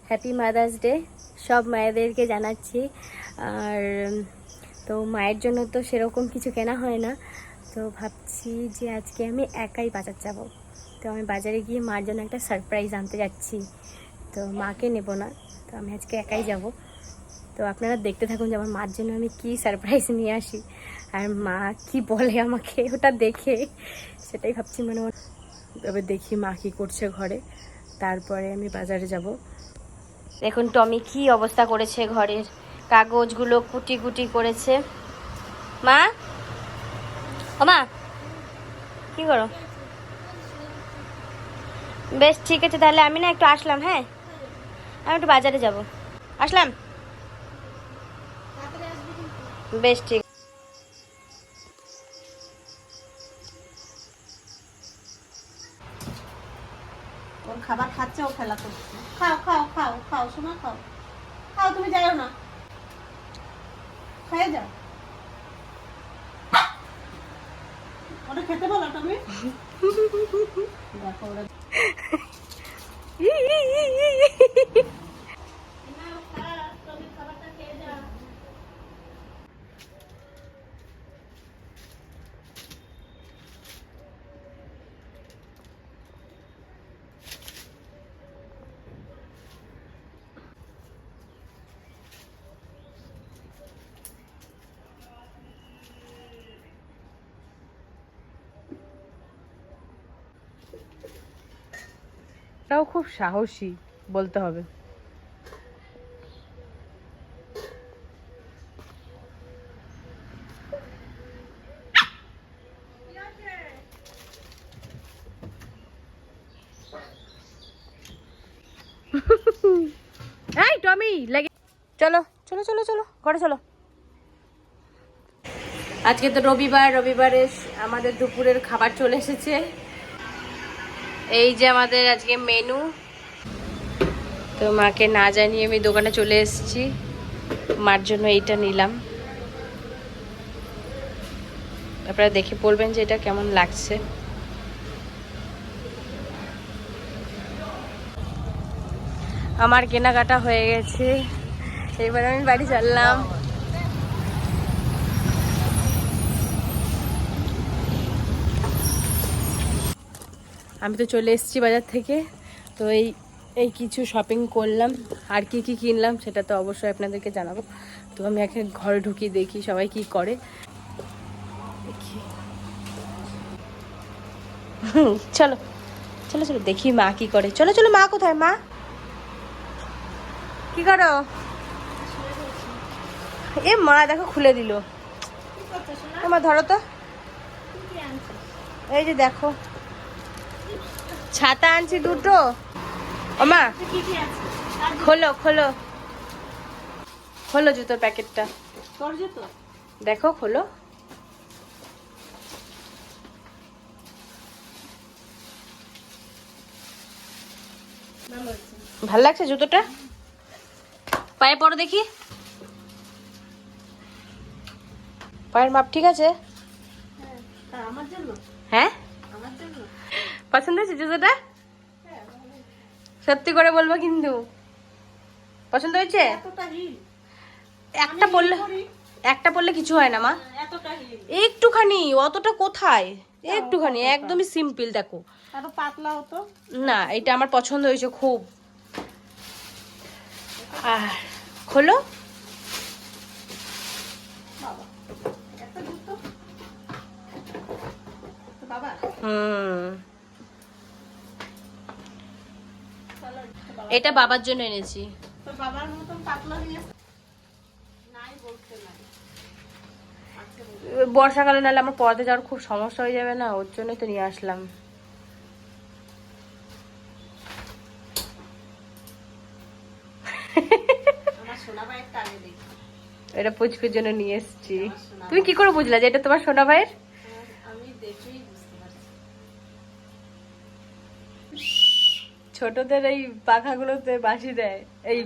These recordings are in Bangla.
হ্যাপি মাদার্স ডে সব মায়েদেরকে জানাচ্ছি। আর তো মায়ের জন্য তো সেরকম কিছু কেনা হয় না, তো ভাবছি যে আজকে আমি একাই বাজার যাব। তো আমি বাজারে গিয়ে মার জন্য একটা সারপ্রাইজ আনতে যাচ্ছি। তো মাকে নেব না, তো আমি আজকে একাই যাব। তো আপনারা দেখতে থাকুন যে আমার মার জন্য আমি কি সারপ্রাইজ নিয়ে আসি, আর মা কি বলে আমাকে ওটা দেখে, সেটাই ভাবছি। মানে এবার দেখি মা কী করছে ঘরে, তারপরে আমি বাজারে যাব। দেখুন টমি কি অবস্থা করেছে, ঘরের কাগজগুলো কুটি কুটি করেছে। মা, ও মা, কি করো? বেশ ঠিক আছে, তাহলে আমি না একটু আসলাম। হ্যাঁ, আমি একটু বাজারে যাব, আসলাম। বেশ ঠিক। ওর খাবার খাচ্ছে, ও খেলা করছে। খাও খাও খাও খাও শোনা, খাও খাও, তুমি যাও না, খেয়ে যাও। ওটা খেতে বলো তুমি। দেখো ওরা খাবারটা খেয়ে যাও। তাও খুব সাহসী বলতে হবে। এই টমি লাগে, চলো চলো চলো চলো ঘরে চলো। আজকে তো রবিবার, রবিবারে আমাদের দুপুরের খাবার চলে এসেছে। এই যে আমাদের আজকে মেনু। তো মাকে না জানিয়ে আমি দোকানে চলে এসেছি, মার জন্য এইটা নিলাম। আপনারা দেখে বলবেন যে এটা কেমন লাগছে। আমার কেনাকাটা হয়ে গেছে, এবার আমি বাড়ি চললাম। আমি তো চলে এসেছি বাজার থেকে। তো এই কিছু শপিং করলাম, আর কি কি কিনলাম সেটা তো অবশ্যই আপনাদেরকে জানাবো। তো আমি এখন ঘরে ঢুকি, দেখি সবাই কি করে। দেখি, চলো চলো চলো দেখি মা কি করে। চলো চলো, মা কোথায়? মা কি করো? এ মা দেখো খুলে দিল। মা ধরো তো, এই যে দেখো ছাতা আনছি দুটো। ও মা খোলো খোলো খোলো জুতোর প্যাকেটটা, দেখো খোলো। ভাল লাগছে জুতোটা? পায়ে পরো দেখি, পায়ের মাপ ঠিক আছে? আমার জন্য, হ্যাঁ, আমার জন্য পছন্দ হয়েছে জুতোটা? সত্যি করে বলবো কিন্তু, পছন্দ হয়েছে? এতটা হিল, একটা পরলে কিছু হয় না মা, এতটা হিল একটুখানি, অতটা কোথায়, একটুখানি, একদমই সিম্পল। দেখো আরো পাতলা হতো না, এটা আমার পছন্দ হয়েছে খুব। আর খোলো। বাবা, একটা জুতো তো বাবা। এটা বাবার জন্য এনেছি। তো বাবার মতন পাতলা নিয়ে নাই বলতে নাই। বর্ষাকালে নাহলে আমার পড়াতে যাওয়ার খুব সমস্যা হয়ে যাবে না, ওর জন্যই তো নিয়ে আসলাম। আমার সোনা ভাইয়ের টানে দেখি, এটা পুচকুর জন্য নিয়ে এসেছি। তুমি কি করে বুঝলা যে এটা তোমার সোনা ভাইয়ের? আমি দেখেই বুঝতে পারছি। ছোটদের এই পাখাগুলোতে বাঁশি দেয়, এই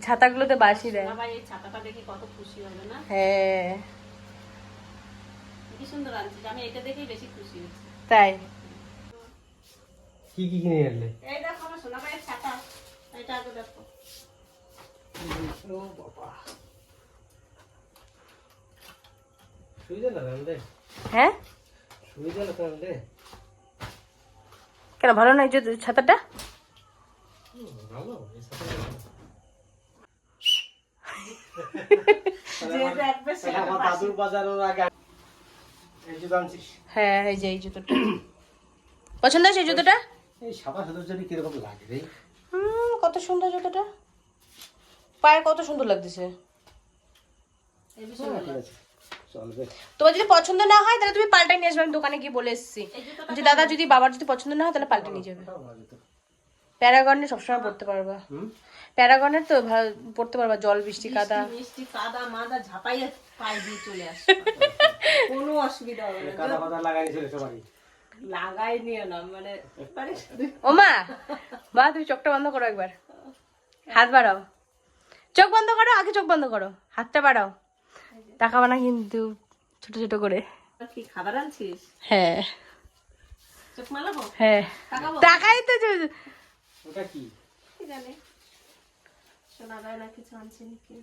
ছাতাগুলোতে বাঁশি দেয়। সোনা ভাই এই ছাতাটা দেখে কত খুশি হবে না? হ্যাঁ, কি সুন্দর আনছিস, আমি এটা দেখেই বেশি খুশি হয়েছি। তাই কি কি কিনে আনলে? এই দেখো আমার সোনা ভাইয়ের ছাতা, এটা আগে দেখো। ও বাবা শুয়ে যা না রে, হ্যাঁ শুয়ে যা না রে। কেন ভালো নয় যে ছাতাটা? ভালো এই সাথে যে দেখবে সে আমার দাদুর বাজারের আগে এই জুতো আনছিস। হ্যাঁ এই যে এই জুতোটা পছন্দ হয়েছে এই জুতোটা? এই সাদা সাদার জন্য কিরকম লাগে রে? কত সুন্দর জুতোটা, পায়ে কত সুন্দর লাগতেছে। এই বিষয়ে ঠিক আছে চলবে। তোমার যদি পছন্দ না হয় তাহলে তুমি পাল্টাই নিয়ে আসবে। আমি দোকানে গিয়ে বলে এসেছি যে দাদা যদি বাবার যদি পছন্দ না হয় তাহলে পাল্টে নিয়ে যাবে। প্যারাগনের সবসময় পড়তে পারবা, প্যারাগনের তো পড়তে পারবা, জল বৃষ্টি কাদা। মিষ্টি কাদা মাদা ঝাপাইয়ে পায়ে দিয়ে চলে আসে, কোনো অসুবিধা হবে না। কাদা ফাদা লাগাই ছিল সবাই। লাগাই নিও না, মানে ও মা, বা তুমি চোখটা বন্ধ করো একবার, হাত বাড়াও, চোখ বন্ধ করো, আগে চোখ বন্ধ করো, হাতটা বাড়াও, তাকাবা না কিন্তু ছোট ছোট করে। কি খাবার আনছিস? হ্যাঁ চোখ মালাবো? হ্যাঁ তাকাবো? তাকাই তো ওটা কি? কি জানে শোনা যায় না কিছু আনছে নাকি।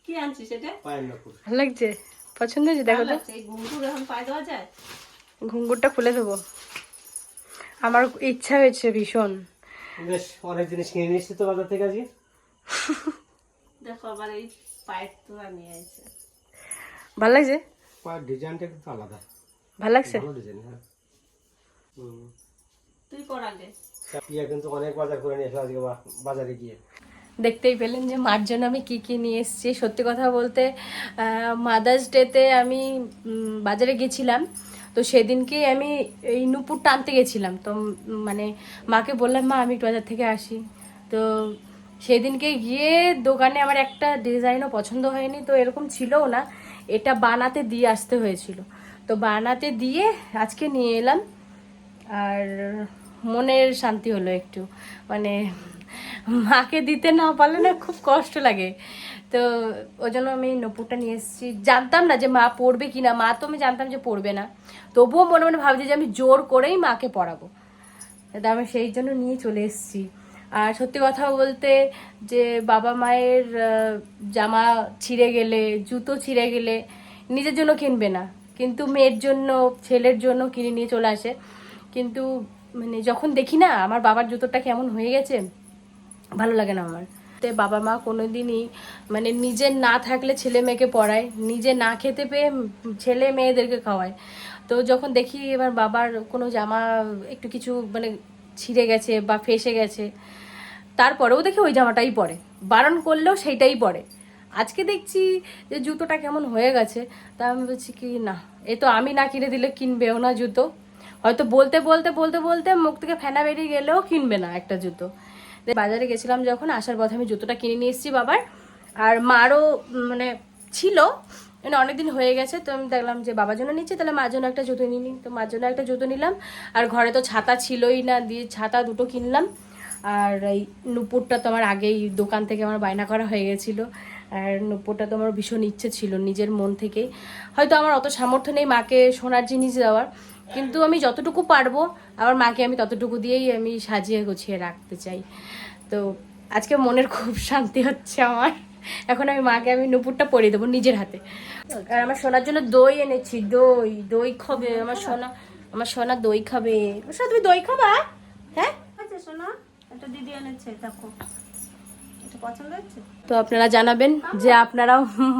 কি আনছিস এটা? পায়ের নপুর। ভালো লাগছে, পছন্দ হয়েছে? দেখো তো, এই ঘুঙুর এখন পায়ে দেওয়া যায়? ঘুঙ্গুরটা খুলে দেবো, আমার ইচ্ছা হয়েছে ভীষণ। বেশ অনেক জিনিস কিনে নিয়েছি তো বাজার থেকে আজকে। দেখো আবার এই পায়ের তোরা নিয়ে আসছে। ভালো লাগছে? পায়ের ডিজাইনটা কিন্তু আলাদা, ভালো লাগছে? ভালো ডিজাইন। হ্যাঁ তুই কর আগে। ইয়া কিন্তু অনেক বাজার করে নিয়ে আসলো আজকে বাজারে গিয়ে। দেখতেই পেলেন যে মার জন্য আমি কি কি নিয়ে এসেছি। সত্যি কথা বলতে মাদার্স ডেতে আমি বাজারে গেছিলাম, তো সেদিনকেই আমি এই নুপুরটা আনতে গেছিলাম। তো মানে মাকে বললাম মা আমি একটু বাজার থেকে আসি, তো সেদিনকে গিয়ে দোকানে আমার একটা ডিজাইনও পছন্দ হয়নি, তো এরকম ছিলও না, এটা বানাতে দিয়ে আসতে হয়েছিল। তো বানাতে দিয়ে আজকে নিয়ে এলাম, আর মনের শান্তি হলো একটু। মানে মাকে দিতে না পারলে না খুব কষ্ট লাগে, তো ওই জন্য আমি নপুরটা নিয়ে এসেছি। জানতাম না যে মা পড়বে কিনা, মা তো আমি জানতাম যে পড়বে না, তবুও মনে মনে ভাবছি যে আমি জোর করেই মাকে পড়াবো, তা আমি সেই জন্য নিয়ে চলে এসেছি। আর সত্যি কথা বলতে যে বাবা মায়ের জামা ছিঁড়ে গেলে, জুতো ছিঁড়ে গেলে নিজের জন্য কিনবে না, কিন্তু মেয়ের জন্য ছেলের জন্য কিনে নিয়ে চলে আসে। কিন্তু মানে যখন দেখি না আমার বাবার জুতোটা কেমন হয়ে গেছে, ভালো লাগে না আমার। তো বাবা মা কোনোদিনই মানে নিজের না থাকলে ছেলে মেয়েকে পড়ায়, নিজে না খেতে পেয়ে ছেলে মেয়েদেরকে খাওয়ায়। তো যখন দেখি এবার বাবার কোনো জামা একটু কিছু মানে ছিঁড়ে গেছে বা ফেসে গেছে, তারপরেও দেখি ওই জামাটাই পরে, বারণ করলেও সেইটাই পরে। আজকে দেখছি যে জুতোটা কেমন হয়ে গেছে, তা আমি বলছি কি না, এ তো আমি না কিনে দিলে কিনবেও না জুতো, হয়তো বলতে বলতে বলতে বলতে মুখ থেকে ফেনা বেরিয়ে গেলেও কিনবে না একটা জুতো। বাজারে গেছিলাম যখন, আসার পথে আমি জুতোটা কিনে নিয়ে এসেছি বাবার, আর মারও মানে ছিল, মানে অনেকদিন হয়ে গেছে, তো আমি দেখলাম যে বাবার জন্য নিচ্ছি, তাহলে মার জন্য একটা জুতো নিয়ে নিই, তো মার জন্য একটা জুতো নিলাম। আর ঘরে তো ছাতা ছিলই না, দিয়ে ছাতা দুটো কিনলাম। আর এই নুপুরটা তো আমার আগেই দোকান থেকে আমার বায়না করা হয়ে গেছিলো, আর নুপুরটা তো আমার ভীষণ ইচ্ছে ছিল নিজের মন থেকেই। হয়তো আমার অত সামর্থ্য নেই মাকে সোনার জিনিস দেওয়ার, কিন্তু আমি যতটুকু পারবো আমার মাকে আমি ততটুকু দিয়েই আমি সাজিয়ে গুছিয়ে রাখতে চাই। তো আজকে মনের খুব শান্তি হচ্ছে আমার, এখন আমি মাকে আমি নুপুরটা পরিয়ে দেবো নিজের হাতে। আর আমার সোনার জন্য দই এনেছি, দই দই খাবে আমার সোনা, আমার সোনা দই খাবে। সোনা তুমি দই খাবা? হ্যাঁ আচ্ছা শোনো, একটা দিদি এনেছে, দেখো এটা পছন্দ হচ্ছে? তো আপনারা জানাবেন যে আপনারা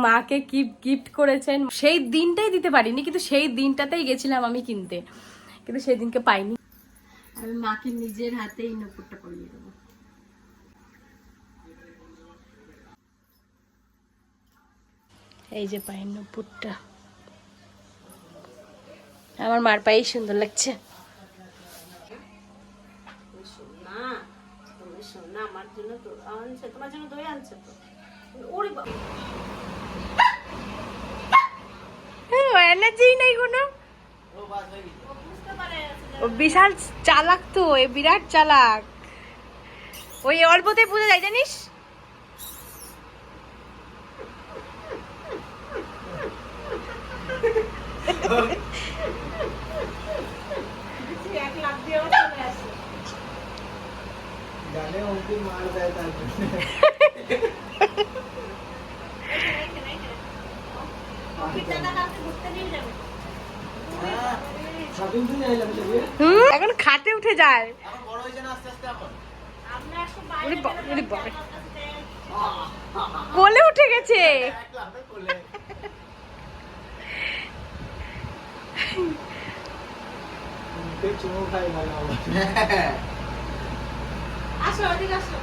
মাকে কি গিফট করেছেন। সেই দিনটাই দিতে পারিনি, কিন্তু সেই দিনটাতেই গেছিলাম আমি কিনতে, কিন্তু সেই দিনকে পাইনি। আমি মাকে নিজের হাতেই নুপুরটা পরিয়ে দেবো। এই যে পায়ের নুপুরটা, আমার মার পায়েই সুন্দর লাগছে। না তুমি শোনা, আমার জন্য তো আনছে, তোমার জন্য দই আনছে তো। ওরে বাবা, এনার্জি নেই কোনো, বুঝতে পারে ও বিশাল চালাক, তো এ বিরাট চালাক, ওই অল্পতেই বুঝে যায় জানিস। মার দেয় তারপরে শপিং তো যাই লাগছে এখন খাটে উঠে যায়। এখন বড় হয়েছে না আস্তে আস্তে এখন ওরে বাবা, কোলে উঠে গেছে। একলা হাতে কোলে চুমু খাই ভালো আমার আসো ওদিকে আসো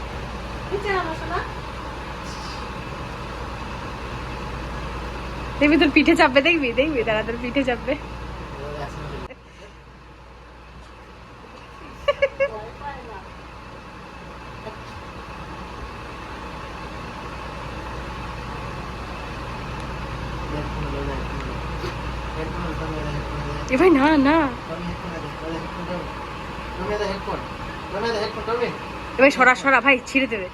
নিচে নামো শোনা দেখবি তোর পিঠে চাপবে, দেখবি দেখবি দাঁড়া, তোর পিঠে চাপবে। এ ভাই না না, এবার সরা সরা ভাই, ছিঁড়ে দেবে।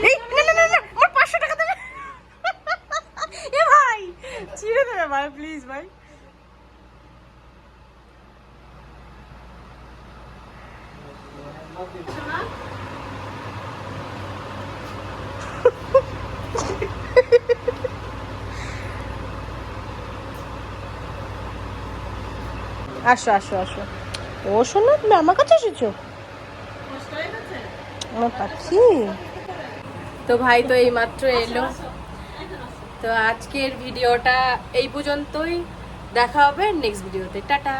এই না না না না, আমার 500 টাকা দেবে। এ ভাই ছিঁড়ে দেবে ভাই, প্লিজ ভাই। শোনা আসো আসো আসো। ও শোনো, তুমি আমার কাছে এসেছো? কষ্ট হয়ে গেছে আমার পাচ্ছি। তো ভাই তো এই মাত্র এলো। তো আজকের ভিডিওটা এই পর্যন্তই, দেখা হবে নেক্সট ভিডিওতে। টাটা।